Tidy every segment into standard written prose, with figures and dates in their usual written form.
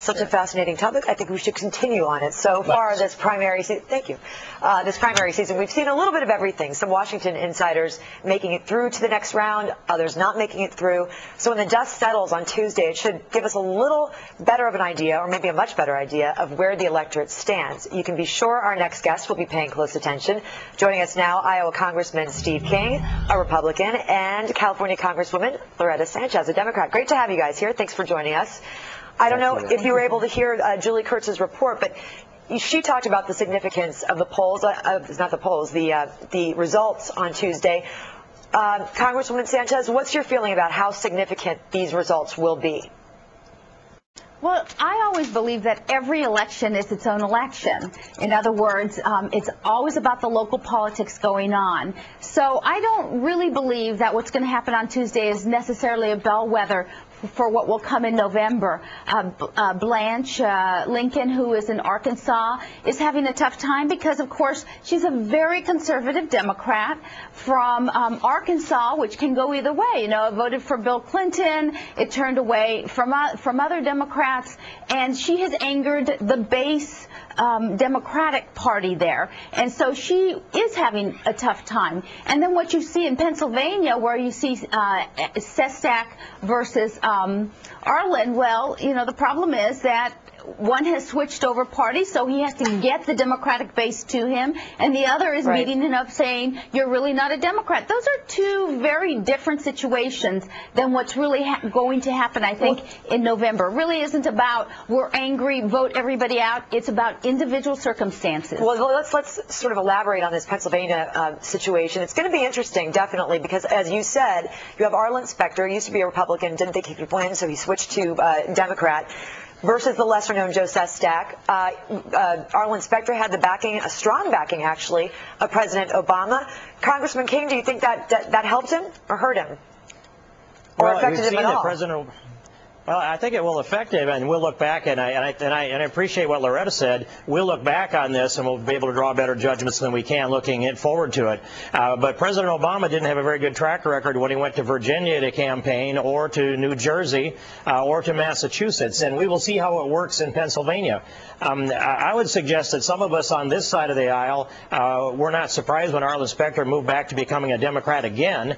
Such a fascinating topic. I think we should continue on it. So far this primary season, this primary season, we've seen a little bit of everything. Some Washington insiders making it through to the next round, others not making it through. So when the dust settles on Tuesday, it should give us a little better of an idea, or maybe a much better idea, of where the electorate stands. You can be sure our next guest will be paying close attention. Joining us now, Iowa Congressman Steve King, a Republican, and California Congresswoman Loretta Sanchez, a Democrat. Great to have you guys here. Thanks for joining us. I don't know if you were able to hear Julie Kurtz's report, but she talked about the significance of the polls, not the polls, the results on Tuesday. Congresswoman Sanchez, what's your feeling about how significant these results will be? Well, I always believe that every election is its own election. In other words, it's always about the local politics going on. So I don't really believe that what's going to happen on Tuesday is necessarily a bellwether for what will come in November. Blanche Lincoln, who is in Arkansas, is having a tough time because, of course, she's a very conservative Democrat from Arkansas, which can go either way. You know, voted for Bill Clinton. It turned away from other Democrats, and she has angered the base Democratic Party there, and so she is having a tough time. And then what you see in Pennsylvania, where you see Sestak versus Arlen, well, you know, the problem is that one has switched over parties, so he has to get the Democratic base to him, and the other is beating him up saying, you're really not a Democrat. Those are two very different situations than what's really going to happen, I think, in November. It really isn't about we're angry, vote everybody out. It's about individual circumstances. Well, let's sort of elaborate on this Pennsylvania situation. It's going to be interesting, definitely, because as you said, you have Arlen Specter, used to be a Republican, didn't think he could win, so he switched to Democrat, versus the lesser-known Joe Sestak. Arlen Specter had the backing, a strong backing, actually, of President Obama. Congressman King, do you think that helped him or hurt him? Or affected him at all? Well, I think it will affect him, and we'll look back, and I appreciate what Loretta said. We'll look back on this, and we'll be able to draw better judgments than we can looking forward to it. But President Obama didn't have a very good track record when he went to Virginia to campaign, or to New Jersey, or to Massachusetts, and we will see how it works in Pennsylvania. I would suggest that some of us on this side of the aisle were not surprised when Arlen Specter moved back to becoming a Democrat again.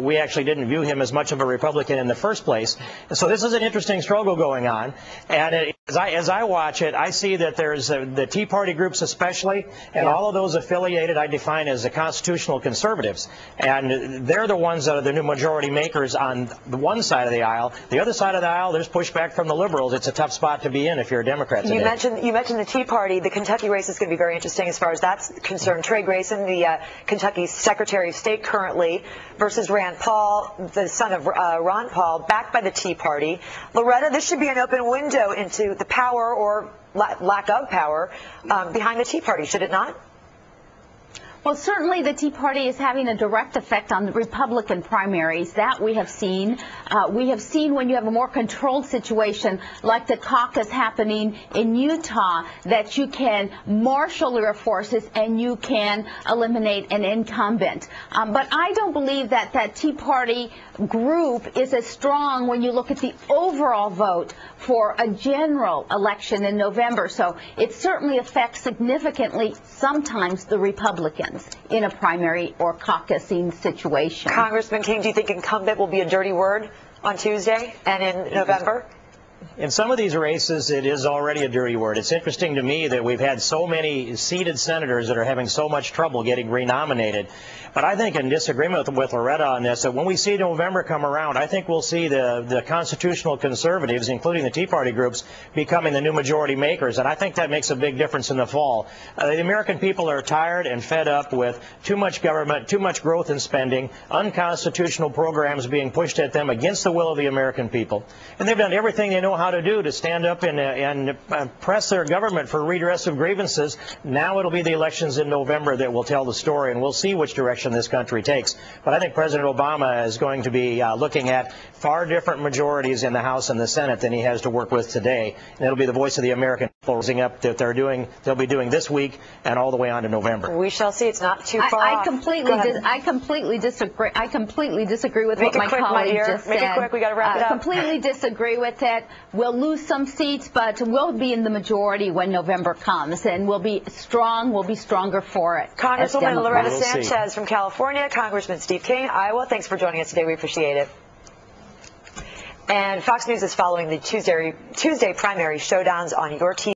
We actually didn't view him as much of a Republican in the first place. So this is an interesting struggle going on, and as I watch it, I see that there's the Tea Party groups especially, and all of those affiliated I define as the constitutional conservatives, and they're the ones that are the new majority makers on the one side of the aisle. The other side of the aisle, there's pushback from the liberals. It's a tough spot to be in if you're a Democrat today. You mentioned the Tea Party. The Kentucky race is going to be very interesting as far as that's concerned. Trey Grayson, the Kentucky Secretary of State currently, versus Rand Paul, the son of Ron Paul, backed by the Tea Party. Loretta, this should be an open window into the power or lack of power behind the Tea Party, should it not? Well, certainly the Tea Party is having a direct effect on the Republican primaries. That we have seen. We have seen when you have a more controlled situation, like the caucus happening in Utah, that you can marshal your forces and you can eliminate an incumbent. But I don't believe that that Tea Party group is as strong when you look at the overall vote for a general election in November. So it certainly affects significantly sometimes the Republicans in a primary or caucusing situation. Congressman King, do you think incumbent will be a dirty word on Tuesday and in November? In some of these races, it is already a dirty word. It's interesting to me that we've had so many seated senators that are having so much trouble getting renominated. But I think in disagreement with Loretta on this, that when we see November come around, I think we'll see the constitutional conservatives, including the Tea Party groups, becoming the new majority makers. And I think that makes a big difference in the fall. The American people are tired and fed up with too much government, too much growth in spending, unconstitutional programs being pushed at them against the will of the American people. And they've done everything they know how to do to stand up and press their government for redress of grievances. Now it'll be the elections in November that will tell the story, and we'll see which direction this country takes. But I think President Obama is going to be looking at far different majorities in the House and the Senate than he has to work with today, and it'll be the voice of the American people. raising up that they'll be doing this week and all the way on to November. We shall see. It's not too far I off. completely disagree. I completely disagree with what my quick, colleague my just said. Make it quick. We got to wrap it up. Completely disagree with it. We'll lose some seats, but we'll be in the majority when November comes, and we'll be strong. We'll be stronger for it. Congresswoman Loretta Sanchez from California, Congressman Steve King, Iowa. Thanks for joining us today. We appreciate it. And Fox News is following the Tuesday primary showdowns on your TV.